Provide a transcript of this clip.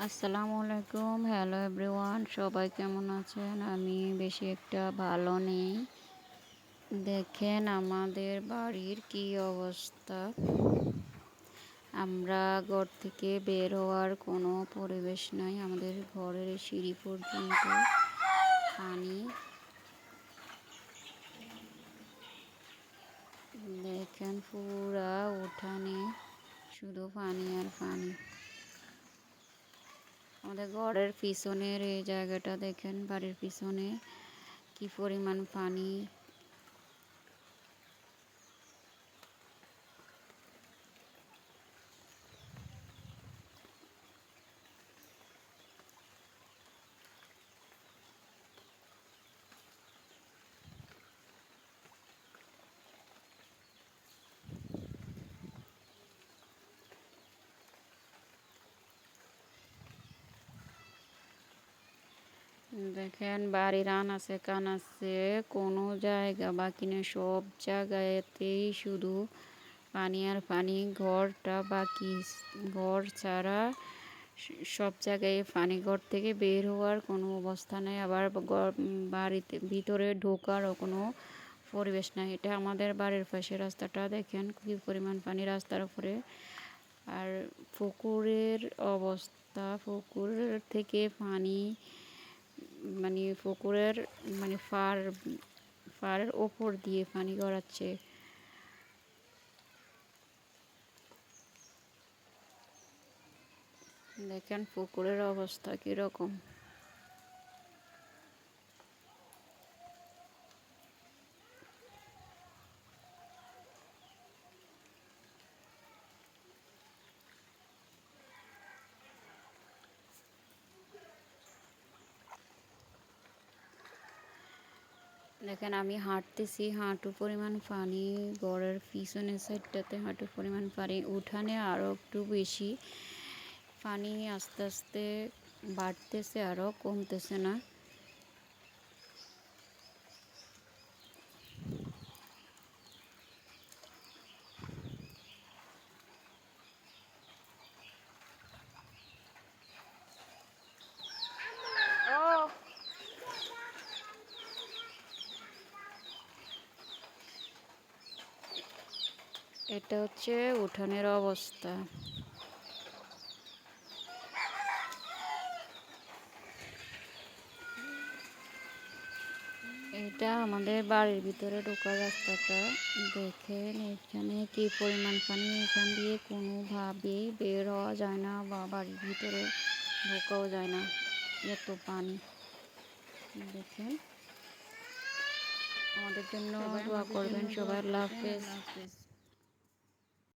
আসসালামু আলাইকুম। Hello everyone, সবাই কেমন আছেন? আমি বেশি একটা ভালো নেই। দেখেন আমাদের বাড়ির কি অবস্থা। আমরা ঘর থেকে বের হওয়ার কোনো পরিবেশ নাই। আমাদের ঘরের সিঁড়ি পর্যন্ত পানি। দেখেন পুরা উঠানে শুধু পানি আর পানি। আমাদের ঘরের পিছনের এই জায়গাটা দেখেন, বাড়ির পিছনে কি পরিমাণ পানি। দেখেন বাড়ির আনাচে কানাচে কোনো জায়গা বাকি নেই, সব জায়গাতেই শুধু পানি আর পানি। ঘরটা বাকি, ঘর ছাড়া সব জায়গায় পানি। ঘর থেকে বের হওয়ার কোনো অবস্থা নেই, আবার বাড়িতে ভিতরে ঢোকারও কোনো পরিবেশ নাই। এটা আমাদের বাড়ির পাশে রাস্তাটা দেখেন কি পরিমাণ পানি রাস্তার উপরে। আর পুকুরের অবস্থা, পুকুরের থেকে পানি মানে পুকুরের ফাড়ের ওপর দিয়ে পানি গড়াচ্ছে। দেখেন পুকুরের অবস্থা কীরকম। দেখেন আমি হাঁটতেছি, হাঁটু পরিমাণ পানি। ঘরের পিছনের সাইডটাতে হাঁটু পরিমাণ পানি। উঠানে আরও একটু বেশি পানি। আস্তে আস্তে বাড়তেছে, আরও কমতেছে না। এটা হচ্ছে উঠানের অবস্থা। এটা আমাদের বাড়ির ভিতরে ঢোকার রাস্তাটা। দেখেন এখানে কি পরিমাণ পানি। এখান দিয়ে কোনোভাবেই বের হওয়া যায় না বা বাড়ির ভিতরে ঢোকাও যায় না, এত পানি। দেখেন আমাদের জন্য দোয়া করবেন সবাই। আল্লাহ হাফেজ।